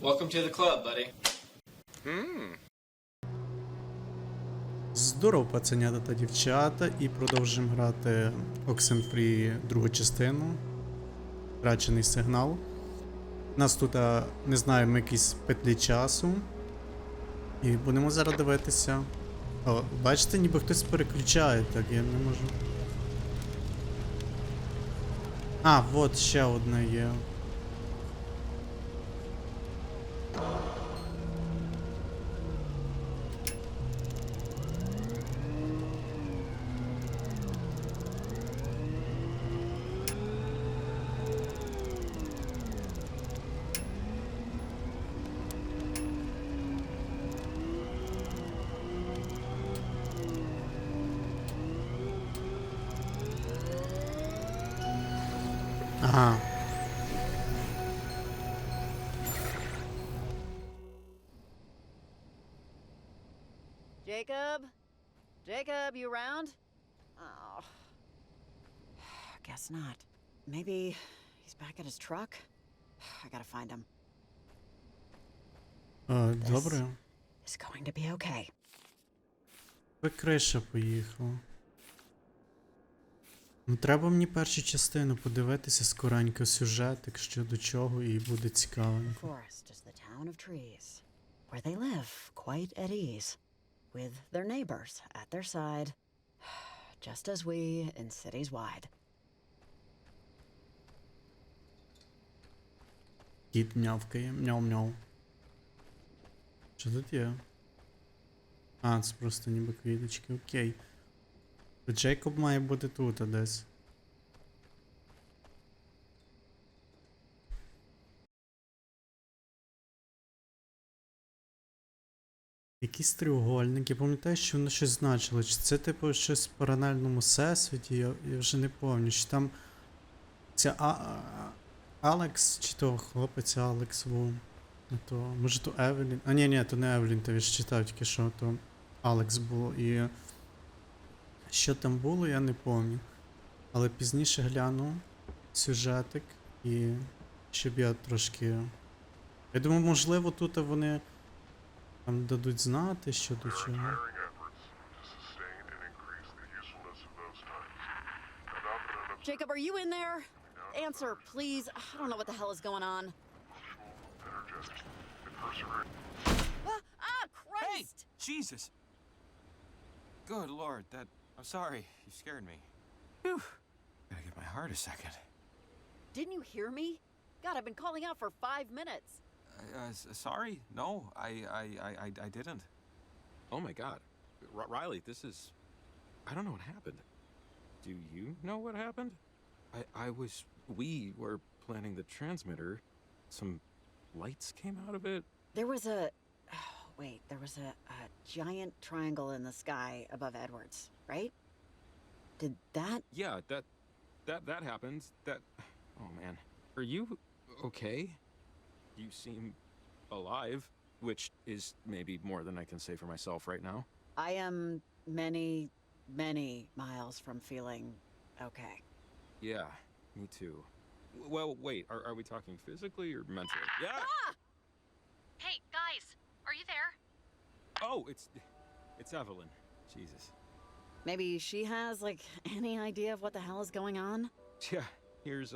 Welcome to the club, buddy. Здорово, пацанята та дівчата, і продовжуємо грати Oxenfree другу частину. Втрачений сигнал. У нас тут, не знаю, ми якісь петлі часу. І будемо зараз дивитися. О, бачите, ніби хтось переключає, так я не можу. А, от ще одне є. Ага. Jacob? Jacob, you around? Oh. Guess not. Maybe he's back at his truck? I gotta find him. Добре. It's going to be okay. Криша поїхала. Ну, треба мені першу частину подивитися скоренько сюжетик, що до чого, і буде цікавенько. Forest is the town of trees, where they live quite at ease, with their neighbors at their side, just as we in cities wide. Кіт м'явкає, мяу-мяу. Що тут є? А, це просто ніби квіточки, окей. То Джейкоб має бути тут, десь. Якісь треугольники, пам'ятаю, що воно щось значило. Чи це типу щось в паралельному всесвіті, я вже не пам'ятаю. Чи там ця Алекс, чи то хлопець Алекс, то, може то Евелін. А ні, то не Евелін, то я ж читав тільки що, то Алекс було. І що там було, я не пам'ятаю. Але пізніше гляну сюжетик, і щоб я трошки... Я думаю, можливо, тут вони там дадуть знати, що до чого. Jacob, are you in there? Answer, please. I don't know what the hell is going on. Christ! Hey! Jesus! Good lord, I'm sorry. You scared me. Whew. Gotta give my heart a second. Didn't you hear me? God, I've been calling out for 5 minutes. Sorry? No, I didn't. Oh my god. Riley, this is... I don't know what happened. Do you know what happened? We were planning the transmitter. Some lights came out of it. There was a... Oh, wait, there was a giant triangle in the sky above Edwards, right? Did that... Yeah, that happened. Oh man. Are you okay? You seem alive, which is maybe more than I can say for myself right now. I am many miles from feeling okay. Yeah, me too. Well, wait, are we talking physically or mentally? Yeah! Ah! Hey, guys, are you there? Oh, it's Evelyn. Jesus. Maybe she has, like, any idea of what the hell is going on? Yeah, here's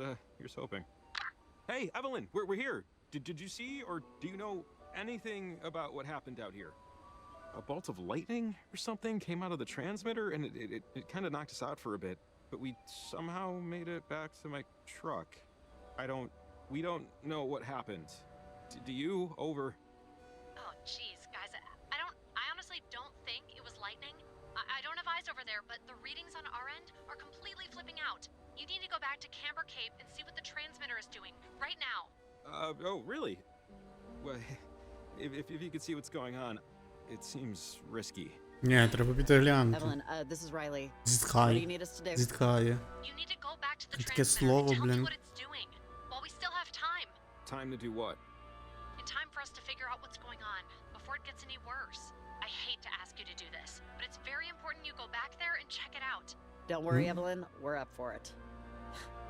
hoping. Hey, Evelyn, we're here. Did you see or do you know anything about what happened out here? A bolt of lightning or something came out of the transmitter and it kind of knocked us out for a bit, but we somehow made it back to my truck. We don't know what happened. Do you? Over. Oh, jeez, guys, I honestly don't think it was lightning. I don't have eyes over there, but the readings on our end are completely flipping out. You need to go back to Camber Cape and see what the transmitter is doing, right now. Oh, really? Well, if you could see what's going on, it seems risky. Ні, треба піти глянути. Evelyn, this is Riley. What do you Зітхає. need us to do? Зітхає. You need to go back to the Таке transmitter слово, and tell me блін. what it's doing, while we still have time. Time to do what? In time for us to figure out what's going on, before it gets any worse. I hate to ask you to do this, but it's very important you go back there and check it out. Don't worry, Evelyn. We're up for it.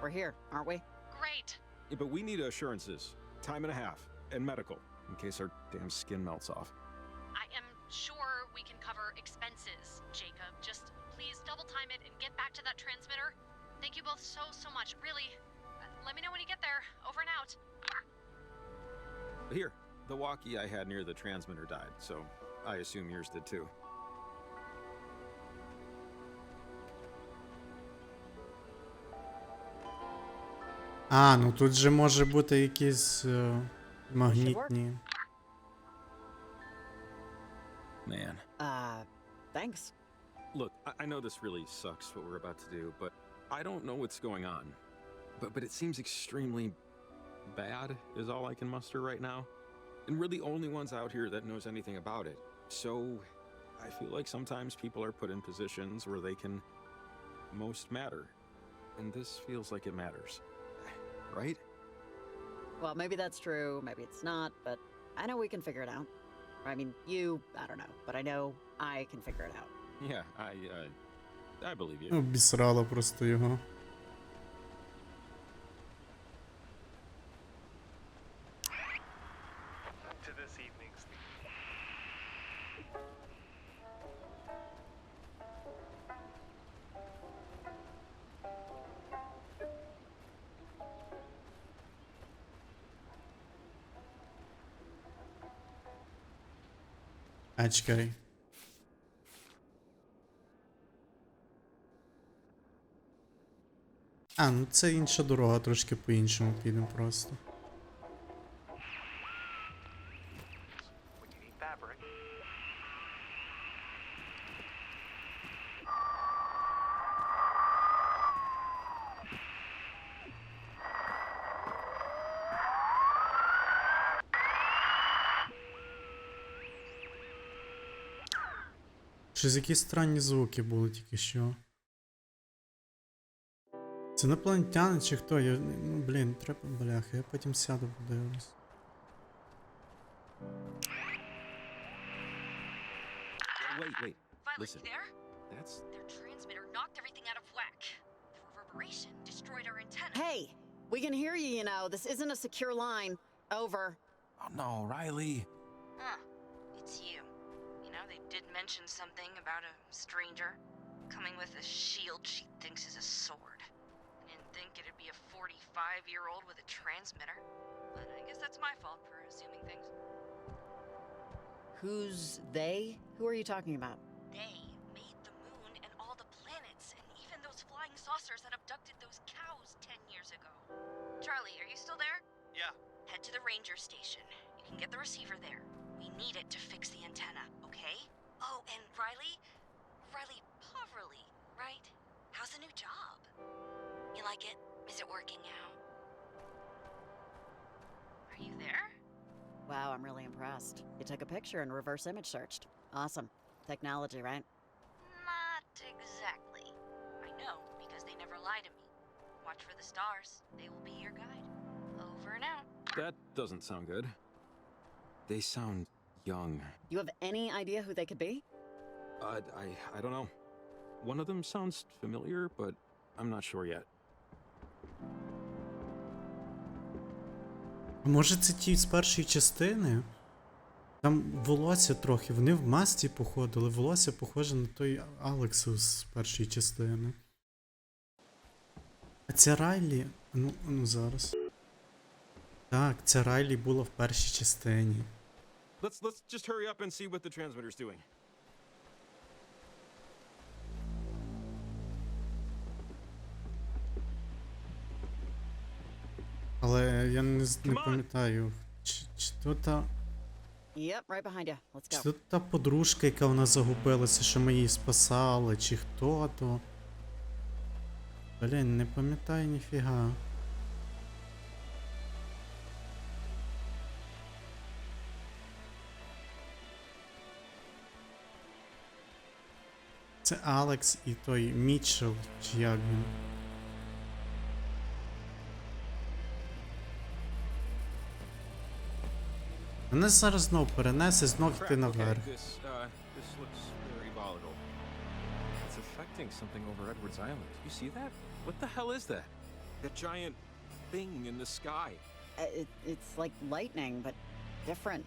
We're here, aren't we? Great. Yeah, but we need assurances. Time and a half. And medical. in case our damn skin melts off. I am sure we can cover expenses, Jacob. Just please double time it and get back to that transmitter. Thank you both so much. Really. Let me know when you get there. Over and out. Here, the walkie I had near the transmitter died, so I assume yours did too. А, ну тут же може бути якісь магнітні. Man. Thanks. Look, I know this really sucks what we're about to do, but I don't know what's going on. But it seems extremely bad is all I can muster right now. And we're the only ones out here that knows anything about it. So I feel like sometimes people are put in positions where they can most matter. And this feels like it matters. Right? Well, maybe that's true, maybe it's not, but I know we can figure it out. I mean, I don't know, but I know I can figure it out. Yeah, I believe you. Обісрала просто його. To this evening's А, чекай. А, ну це інша дорога, трошки по-іншому підемо просто. when you need fabric. Щось якісь странні звуки були тільки що. Це інопланетяни чи хто? Ну блін, треба, бляха, я потім сяду подивлюсь. Wait. Violet, Listen. you there? That's... Their transmitter knocked everything out of whack. The reverberation destroyed our antenna. Hey, we can hear you, you know. This isn't a secure line. Over. Oh no, Riley. Huh. It's you. You know, they did mention something about a stranger coming with a shield she thinks is a sword. I didn't think it'd be a 45-year-old with a transmitter. But I guess that's my fault for assuming things. Who's they? Who are you talking about? They made the moon and all the planets, and even those flying saucers that abducted those cows 10 years ago. Charlie, are you still there? Yeah. Head to the ranger station. You can get the receiver there. We need it to fix the antenna, okay? Oh, and Riley Poverly, right? How's the new job? You like it? Is it working out? Are you there? Wow, I'm really impressed. You took a picture and reverse image searched. Awesome. Technology, right? Not exactly. I know, because they never lie to me. Watch for the stars. They will be your guide. Over and out. That doesn't sound good. They sound young. You have any idea who they could be? I don't know. One of them sounds familiar, but I'm not sure yet. Може це ті з першої частини? Там волосся трохи, вони в масці походили, волосся похоже на той Алексу з першої частини. А це Райлі? Ну зараз. Так, це Райлі було в першій частині. Let's just hurry up and see what the transmitter's doing. Але я не пам'ятаю, чи то та... Yep, right behind you. Let's Чи go. то та подружка, яка вона загубилася, що ми її спасали, чи хто то. Блін, не пам'ятаю ніфіга. Це Алекс і той Мітчелл, чи як він. Мене зараз знов перенесе, знов йти Crap, наверх. okay, this looks very volatile. It's affecting something over Edwards Island. You see that? What the hell is that? That giant thing in the sky. It's like lightning, but different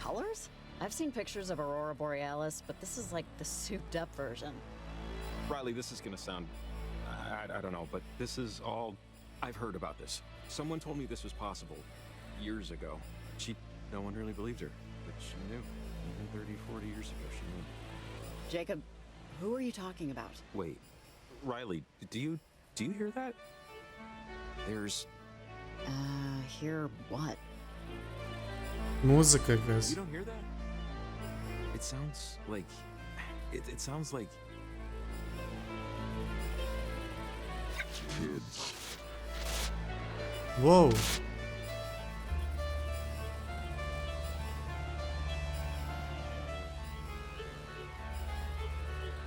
colors? I've seen pictures of Aurora Borealis, but this is like the souped up version. Riley, this is gonna sound, I don't know, but this is all, I've heard about this. Someone told me this was possible years ago. No one really believed her, but she knew. Even 30, 40 years ago, she knew. Jacob, who are you talking about? Wait, Riley, do you hear that? There's, Hear what? Музика якась. you don't hear that? It sounds like, it sounds like kids. Воу.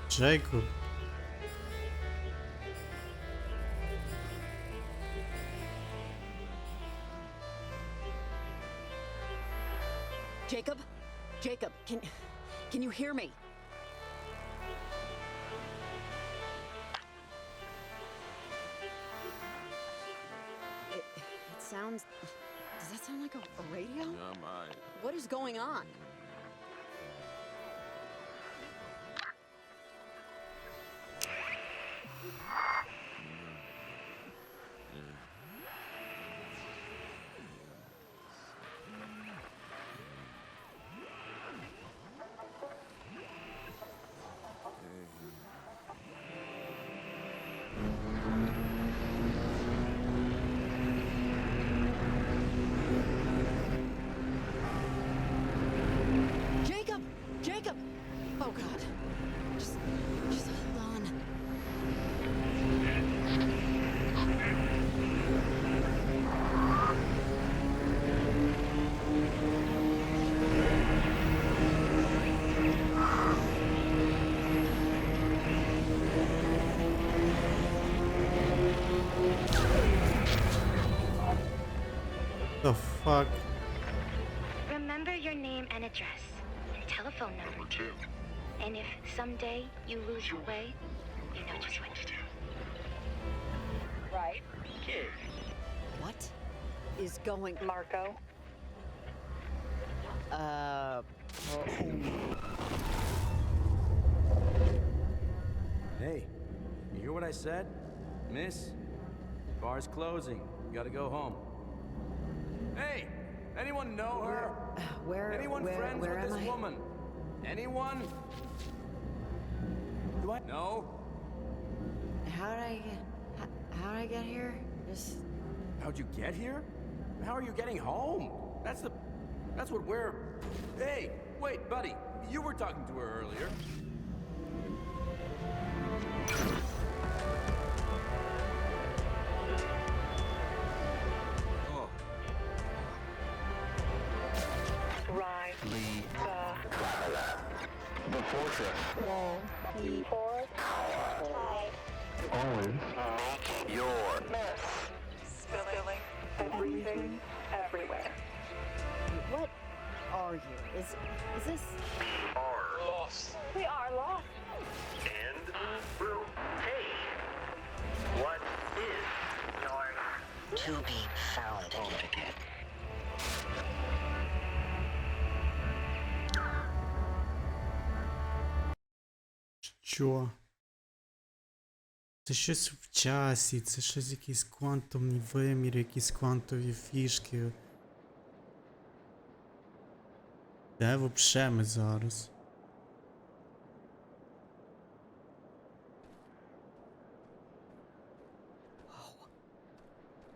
Джейкоб. Jacob? Jacob, can you hear me? It sounds... Does that sound like a radio? What is going on? Jacob! Jacob! Oh God. Just hold on. The fuck? Remember your name and address, and telephone number too. And if someday you lose your way, you know just what to do. Right, kid. What is going... Marco. Hey, you hear what I said? Miss, bar's closing. You gotta go home. Hey, anyone know her? Anyone friends with this woman? Anyone? Do I know? How did I get here? Just... How'd you get here? How are you getting home? That's what we're... Hey, wait, buddy. You were talking to her earlier. Oh, Right. The fortress. Always make your mess. Spilling everything everywhere. What are you? Is this... Are lost. We are lost. And will pay. What is your To be found again. Що? Це щось в часі, це щось якийсь квантовий вимір, якісь квантові фішки. Де вообще ми зараз?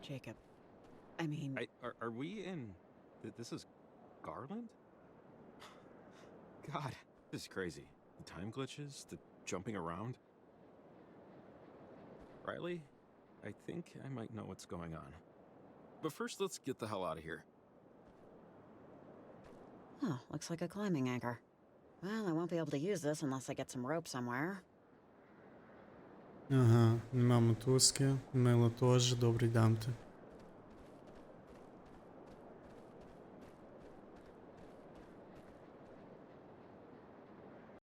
Jacob, I mean... are we in, this is Garland? God, this is crazy. The time glitches, the jumping around. Riley, I think I might know what's going on. But first, let's get the hell out of here. Oh, looks like a climbing anchor. Well, I won't be able to use this unless I get some rope somewhere. Ага, нема мотузки, мило теж, добре, йдемте.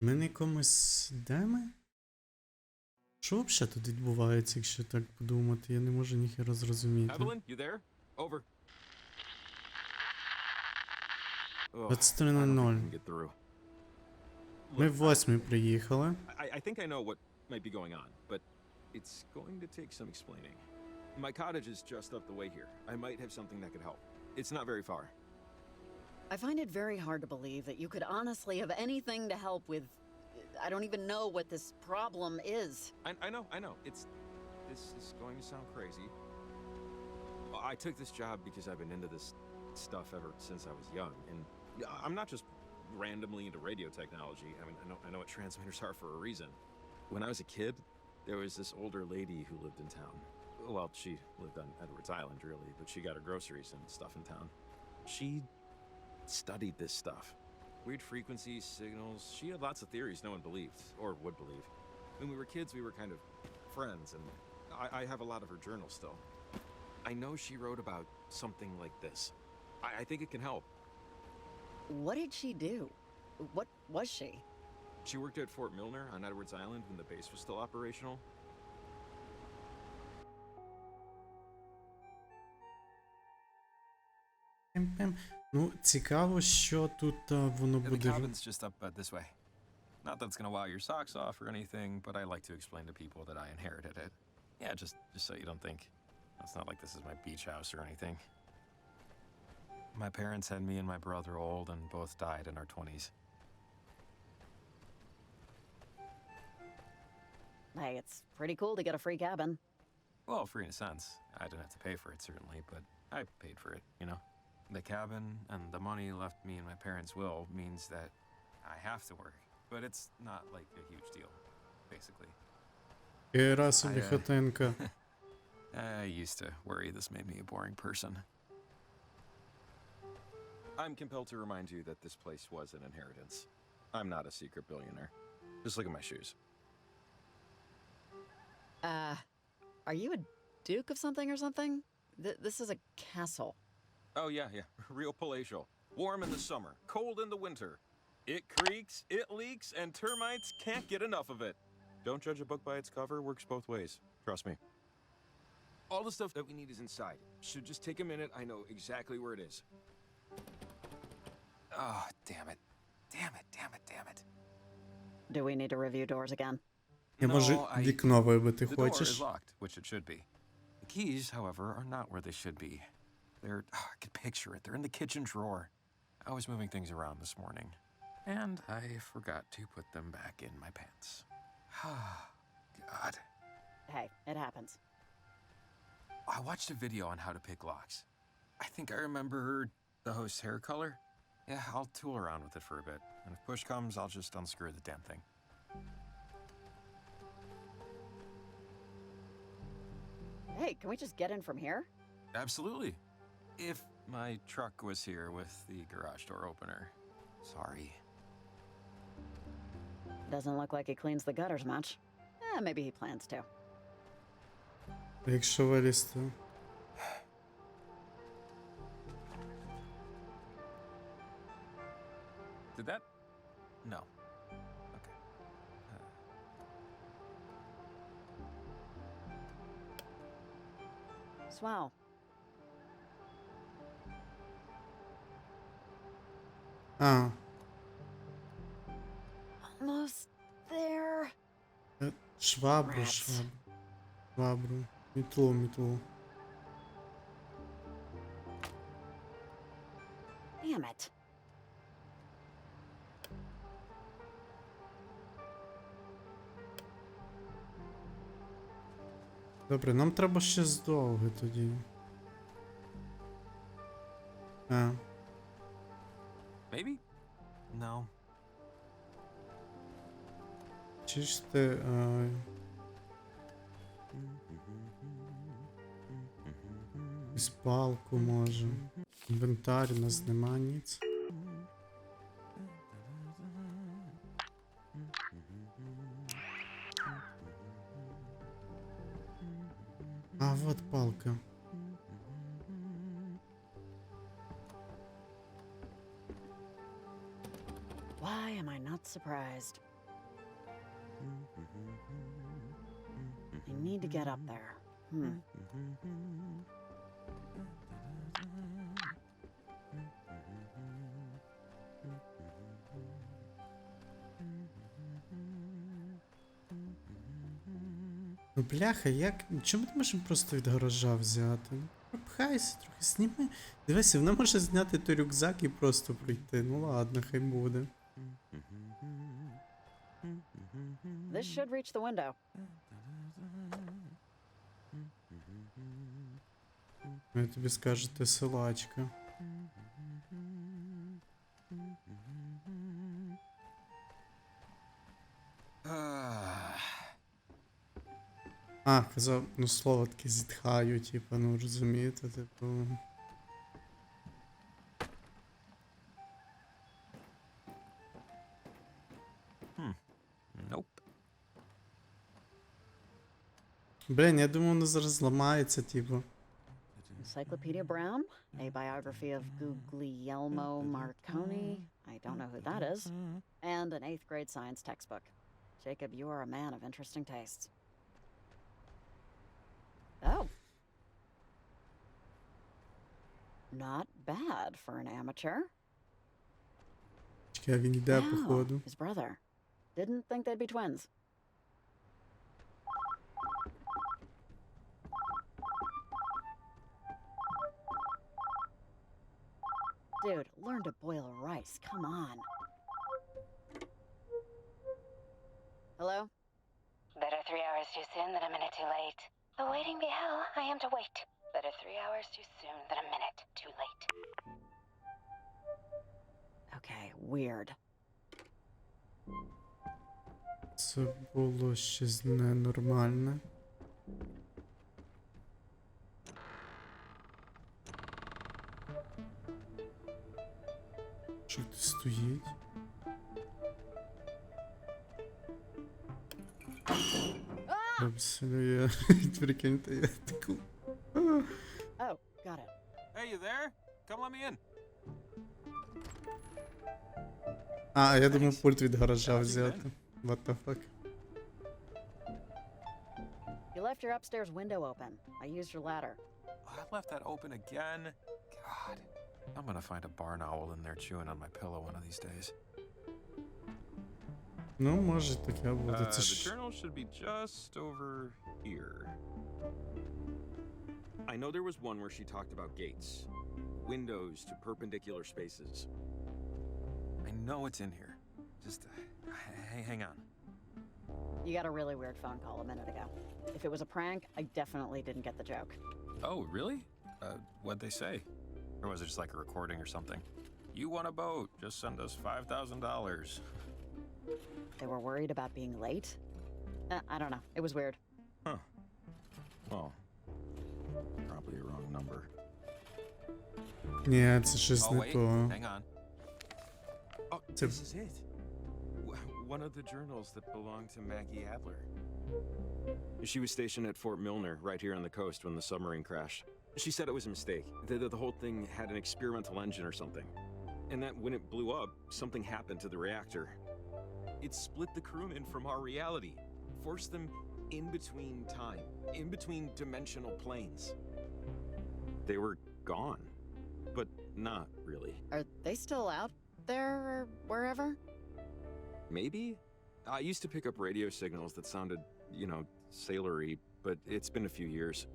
Ми на якомусь... Де ми? Що взагалі тут відбувається, якщо так подумати? Я не можу ніхера зрозуміти. Evelyn, you there? Over. Ugh, 23:00. I don't think I can get through. Ми Look, в 8 приїхали. I think I know what might be going on, but it's going to take some explaining. My cottage is just up the way here. I might have something that could help. It's not very far. I find it very hard to believe that you could honestly have anything to help with. I don't even know what this problem is. I know. This is going to sound crazy. I took this job because I've been into this stuff ever since I was young, and I'm not just randomly into radio technology. I mean, I know what transmitters are for a reason. When I was a kid, there was this older lady who lived in town. Well, she lived on Edwards Island, really, but she got her groceries and stuff in town. She studied this stuff. Weird frequencies, signals. She had lots of theories no one believed, or would believe. When we were kids, we were kind of friends, and I have a lot of her journals still. I know she wrote about something like this. I think it can help. What did she do? What was she? She worked at Fort Milner on Edwards Island when the base was still operational. Ну, цікаво, що тут воно Yeah, the буде. cabin's just up this way. Not that it's gonna wow your socks off or anything, but I like to explain to people that I inherited it. Yeah, just so you don't think. It's not like this is my beach house or anything. My parents had me and my brother old and both died in our 20s. Hey, it's pretty cool to get a free cabin. Well, free in a sense. I didn't have to pay for it, certainly, but I paid for it, you know? The cabin and the money left me in my parents' will means that I have to work, but it's not like a huge deal, basically. Іра собі хатинка. I used to worry this made me a boring person. I'm compelled to remind you that this place was an inheritance. I'm not a secret billionaire. Just look at my shoes. Are you a duke of something or something? This is a castle. Oh, yeah. Real palatial. Warm in the summer, cold in the winter. It creaks, it leaks, and termites can't get enough of it. Don't judge a book by its cover, works both ways. Trust me. All the stuff that we need is inside. Should just take a minute. I know exactly where it is. Oh, damn it. Damn it. Do we need to review doors again? Я можу вікно вибити, The door is хочеш? locked, which it should be. The keys, however, are not where they should be. They're, I can picture it. They're in the kitchen drawer. I was moving things around this morning, and I forgot to put them back in my pants. God. Hey, it happens. I watched a video on how to pick locks. I think I remember the host's hair color. Yeah, I'll tool around with it for a bit, and if push comes, I'll just unscrew the damn thing. Hey, can we just get in from here? Absolutely. If my truck was here with the garage door opener. Sorry. Doesn't look like he cleans the gutters much. Maybe he plans to. Якщо вилізти. Did that? No. Okay. Swell. А, Almost there. швабру. Мітлу. Damn it. Добре, нам треба ще здовго тоді. А, Maybe? No. чи ж ти... Із палку може. Інвентар, у нас нема ніц. А, вот палка. Why am I not surprised? I need to get up there. Ну бляха, як. Чому ми не можемо просто від гаража взяти? Ну, пропхайся трохи, зніми. Дивися, вона може зняти той рюкзак і просто прийти. Ну ладно, хай буде. This should reach the window. Я тобі скажу, ти силачка. А, казав, ну слово таке зітхаю, типу, ну розумієте, типу. Nope. Блін, я думав, воно зараз зламається, типу. Encyclopedia Brown, a biography of Guglielmo Marconi, I don't know who that is, and an 8th grade science textbook. Jacob, you are a man of interesting tastes. Oh. Not bad for an amateur. Чекай, він йде, Wow, походу. his brother. Didn't think they'd be twins. Dude, learn to boil rice. Come on. Hello? Better 3 hours too soon than a minute too late. Awaiting be hell, I am to wait. Better 3 hours too soon than a minute too late. Okay, weird. Це було щось ненормальне. Що тут стоїть? Абсолютно, прикиньте, я таку. Oh, got it. Hey, you there? Come let me in. А, я думав пульт від гаража взяти. What the fuck? You left your upstairs window open. I used your ladder. I left that open again. God, I'm gonna find a barn owl in there chewing on my pillow one of these days. Ну, може таке буде. Це The ж... journal should be just over here. I know there was one where she talked about gates, windows to perpendicular spaces. I know it's in here. Just hang on. You got a really weird phone call a minute ago. If it was a prank, I definitely didn't get the joke. Oh, really? What'd they say? Or was it just like a recording or something? You won a boat. Just send us $5,000. They were worried about being late? I don't know. It was weird. Huh. Well, probably a wrong number. Ні, це щось Oh, не wait. то. Hang on. Oh, It's a- this is it. One of the journals that belonged to Maggie Adler. She was stationed at Fort Milner, right here on the coast, when the submarine crashed. She said it was a mistake. The whole thing had an experimental engine or something. And that when it blew up, something happened to the reactor. It split the crewmen from our reality, forced them in between time, in between dimensional planes. They were gone, but not really. Are they still out there or wherever? Maybe? I used to pick up radio signals that sounded, you know, sailory, but it's been a few years.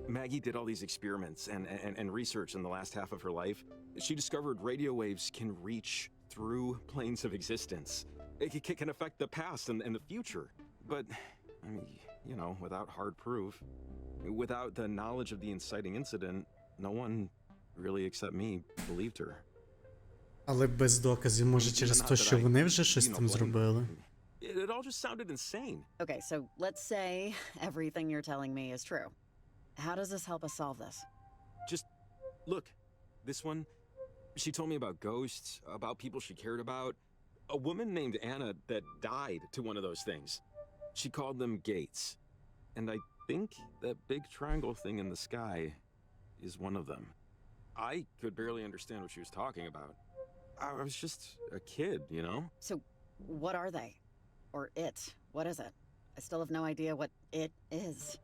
Maggie did all these experiments and research in the last half of her life. She discovered radio waves can reach through planes of existence. It can affect the past and the future. But, I mean, you know, without hard proof, without the knowledge of the inciting incident, no one really except me believed her. Але без доказів, може через те, що вони вже щось там зробили. It all just sounded insane. Okay, so let's say everything you're telling me is true. How does this help us solve this? Just look, this one, she told me about ghosts, about people she cared about. A woman named Anna that died to one of those things. She called them gates. And I think that big triangle thing in the sky is one of them. I could barely understand what she was talking about. I was just a kid, you know? So, what are they? Or it? What is it? I still have no idea what it is.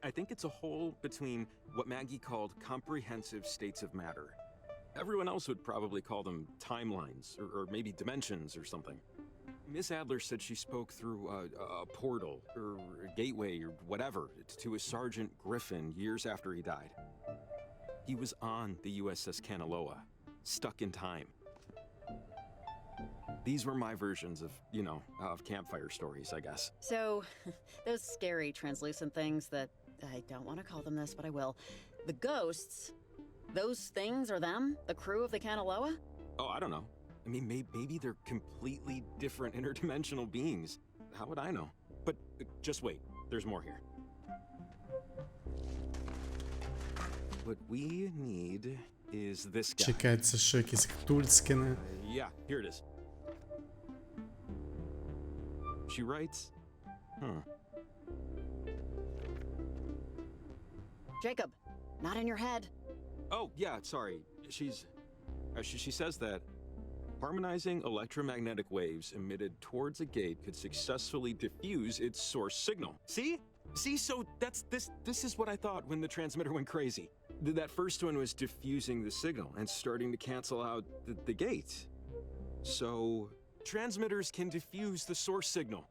I think it's a hole between what Maggie called comprehensive states of matter. Everyone else would probably call them timelines or maybe dimensions or something. Miss Adler said she spoke through a portal, or a gateway, or whatever, to a Sergeant Griffin years after he died. He was on the USS Kanaloa, stuck in time. These were my versions of, of campfire stories, I guess. So, those scary translucent things that, I don't want to call them this, but I will. The ghosts, those things are them? The crew of the Kanaloa? Oh, I don't know. I mean, maybe they're completely different interdimensional beings. How would I know? But just wait, there's more here. What we need is this guy. Чекай, це що, якісь ктульськини? Yeah, here it is. She writes, Jacob, not in your head. Oh, yeah, sorry. She says that harmonizing electromagnetic waves emitted towards a gate could successfully diffuse its source signal. See? So this is what I thought when the transmitter went crazy. That first one was diffusing the signal and starting to cancel out the gate. So, transmitters can diffuse the source signal.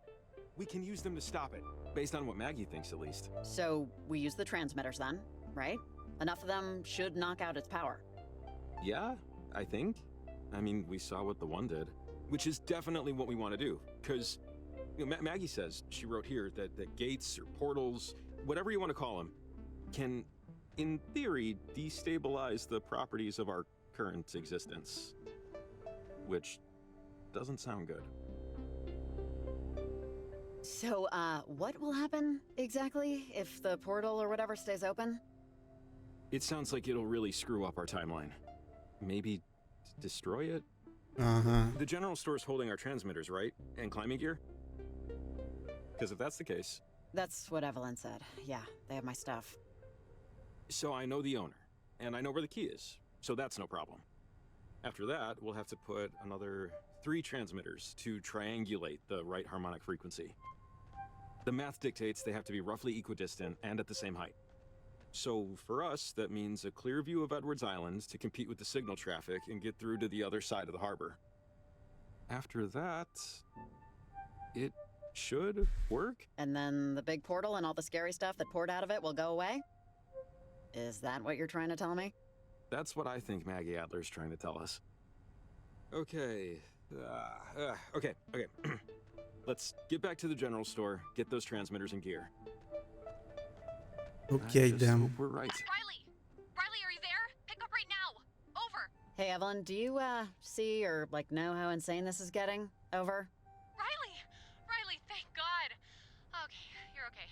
We can use them to stop it, based on what Maggie thinks at least. So, we use the transmitters then, right? Enough of them should knock out its power. Yeah, I think. I mean, we saw what the one did, which is definitely what we want to do. Because Maggie says, she wrote here, that gates or portals, whatever you want to call them, can, in theory, destabilize the properties of our current existence. Which doesn't sound good. So, what will happen exactly if the portal or whatever stays open? It sounds like it'll really screw up our timeline. Maybe destroy it? The general store's holding our transmitters, right? And climbing gear? Because if that's the case... That's what Evelyn said. Yeah, they have my stuff. So I know the owner, and I know where the key is, so that's no problem. After that, we'll have to put another 3 transmitters to triangulate the right harmonic frequency. The math dictates they have to be roughly equidistant and at the same height. So for us, that means a clear view of Edwards Island to compete with the signal traffic and get through to the other side of the harbor. After that, it should work. And then the big portal and all the scary stuff that poured out of it will go away? Is that what you're trying to tell me? That's what I think Maggie Adler's trying to tell us. Okay. Okay. Let's get back to the general store, get those transmitters in gear. Окей, йдемо. We're right. Riley! Riley, are you there? Pick up right now! Over! Hey, Evelyn, do you, see or, know how insane this is getting? Over? Riley, thank God! Okay, you're okay.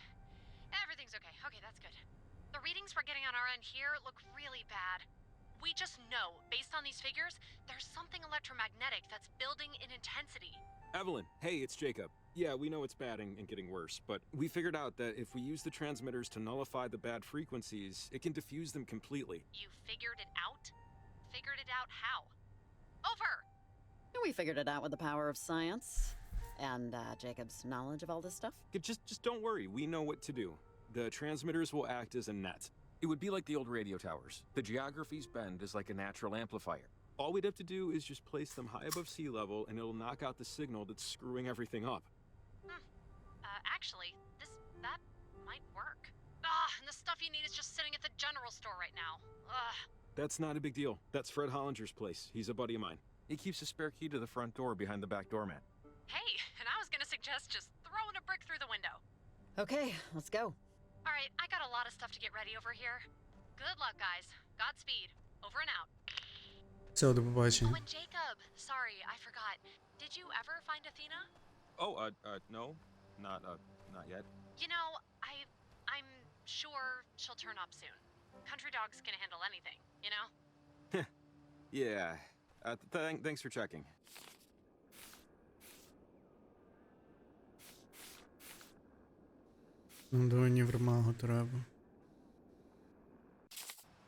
Everything's okay. Okay, that's good. The readings we're getting on our end here look really bad. We just know, based on these figures, there's something electromagnetic that's building in intensity. Evelyn, hey, it's Jacob. Yeah, we know it's bad and getting worse, but we figured out that if we use the transmitters to nullify the bad frequencies, it can diffuse them completely. You figured it out? Figured it out how? Over! We figured it out with the power of science. And, Jacob's knowledge of all this stuff. Just don't worry, we know what to do. The transmitters will act as a net. It would be like the old radio towers. The geography's bend is like a natural amplifier. All we'd have to do is just place them high above sea level and it'll knock out the signal that's screwing everything up. Actually, that might work. And the stuff you need is just sitting at the general store right now. That's not a big deal. That's Fred Hollinger's place. He's a buddy of mine. He keeps a spare key to the front door behind the back doormat. Hey, and I was gonna suggest just throwing a brick through the window. Okay, let's go. Alright, I got a lot of stuff to get ready over here. Good luck, guys. Godspeed. Over and out. Все, до побачення. Oh, and Jacob, sorry, I forgot. Did you ever find Athena? Oh, no. Not yet. You know, I'm sure she'll turn up soon. Country dog's can handle anything, you know? Yeah. Thanks for checking. До універмагу треба.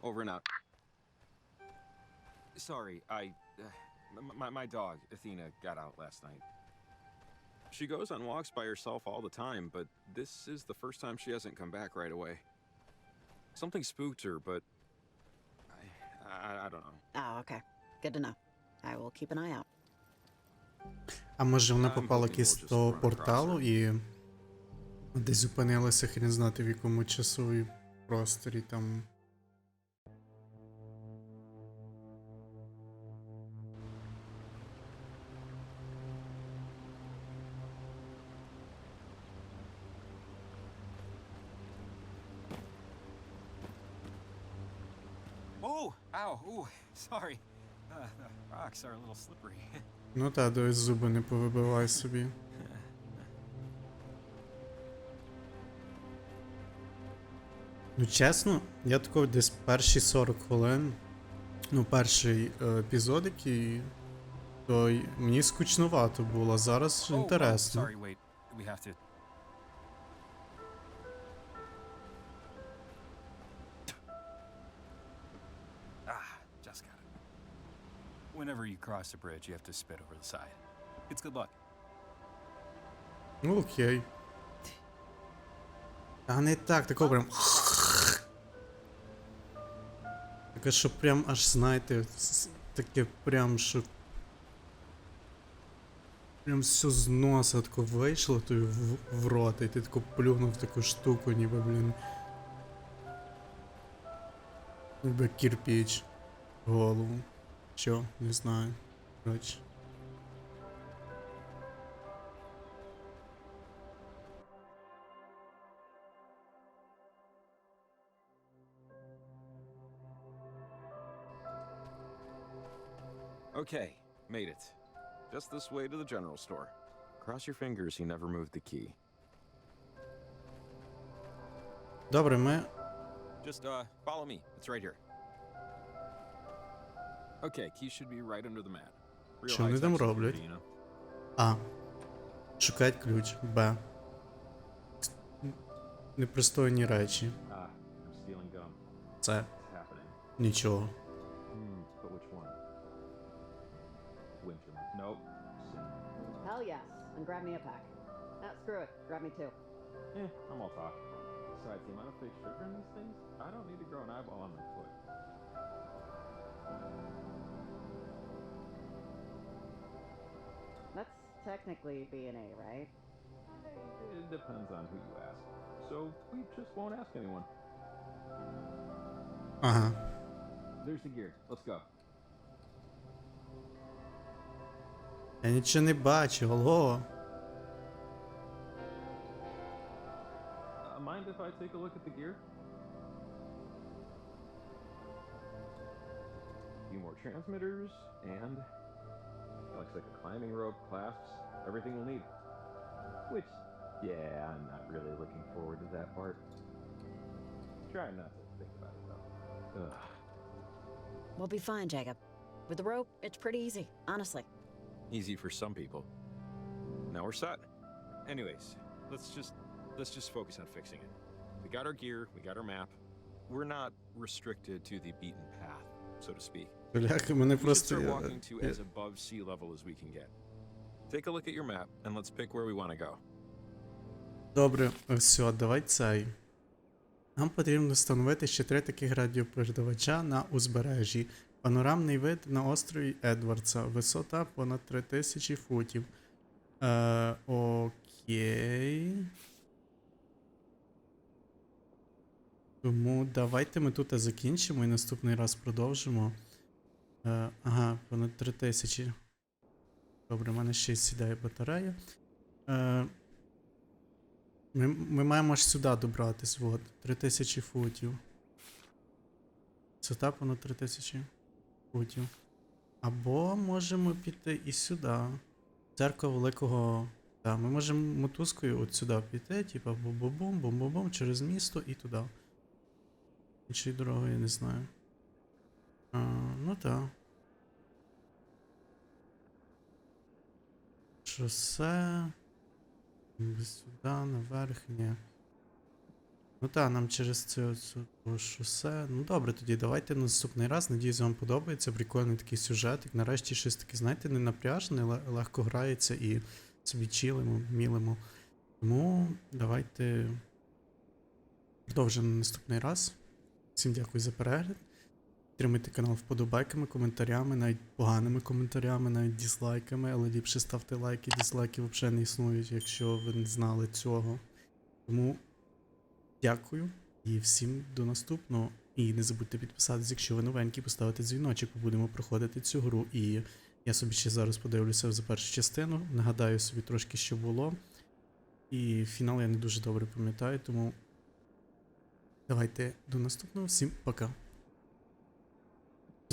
Over and out. Sorry, my dog, Athena, got out last night. She goes on walks by herself all the time, but this is the first time she hasn't come back right away. Something spooked her, but I don't know. Oh, okay. Good to know. I will keep an eye out. А може вона попала якийсь до порталу і десь зупинилася, хрен знати в якому часу і просторі там. Oh, ow, ooh, sorry. The rocks are a little slippery. Ну та, дивись, зуби не повибивай собі. Ну чесно, я такого десь перші 40 хвилин, ну перший епізод, який, то мені скучновато було, зараз інтересно. Sorry, wait. We have to. Just got it. Whenever you cross the bridge, you have to spit over the side. It's good luck. Ну окей. А не так, такого прям. Таке, що прям аж, знаєте, таке прям, що прям все з носа тако вийшло, то в рот, і ти тако плюнув таку штуку, ніби, блін. Ніби кирпич в голову. Чо? Не знаю. Коротше. Okay, made it. Just this way to the general store. Cross your fingers he never moved the key. Добре, ми... Just follow me. It's right here. Okay, key should be right under the mat. Real Що вони там high-tech роблять? security, you know? А. Шукають ключ. Б. Непристойні речі. I'm stealing gum. Це. It's happening. Нічого. But which one? Winter. Nope. Hell yes, and grab me a pack. Screw it, grab me two. I'm all talk. Besides, the amount of fake sugar in these things, I don't need to grow an eyeball on my foot. That's technically B&A, right? It depends on who you ask. So we just won't ask anyone. Ага. There's the gear. Let's go. Я нічого не бачу, алло. Mind if I take a look at the gear? A few more transmitters, and looks like a climbing rope, clasps, everything we'll need. Which, yeah, I'm not really looking forward to that part. Try not to think about it though. Ugh. We'll be fine, Jacob. With the rope, it's pretty easy, honestly. Easy for some people. Now we're set. Anyways, let's just focus on fixing it. We got our gear, we got our map. We're not restricted to the beaten path, so to speak. Бляха, мене We should просто... start walking to as above sea level as we can get. Take a look at your map and let's pick where we want to go. Добре, все, давай цей. Нам потрібно встановити ще 3 таких радіопередавача на узбережжі. Панорамний вид на острові Едвардса. Висота понад 3000 футів. Окей. Тому давайте ми тут закінчимо і наступний раз продовжимо. Ага, понад 3000. Добре, в мене ще сідає батарея. Ми маємо аж сюди добратись, от, 3000 футів. Висота понад 3000 футів. Або можемо піти і сюди. Церква великого... Так, ми можемо мотузкою от сюди піти, типа бум-бум-бум, бум-бум-бум, через місто і туди. Іншої дороги я не знаю. Ну так. Шосе... Сюди, наверх, ні. Ну так, нам через це шосе. Ну добре, тоді давайте на наступний раз. Надіюсь, вам подобається. Прикольний такий сюжет. І нарешті щось таке, знаєте, не напряжне, легко грається і собі чилимо, мілимо. Тому давайте продовжимо на наступний раз. Всім дякую за перегляд. Підтримуйте канал вподобайками, коментарями, навіть поганими коментарями, навіть дізлайками, але ліпше ставте лайки, дізлайки взагалі не існують, якщо ви не знали цього. Тому дякую і всім до наступного. І не забудьте підписатися, якщо ви новенькі, поставити дзвіночок, бо будемо проходити цю гру. І я собі ще зараз подивлюся за першу частину, нагадаю собі трошки, що було. І фінал я не дуже добре пам'ятаю, тому давайте до наступного. Всім пока.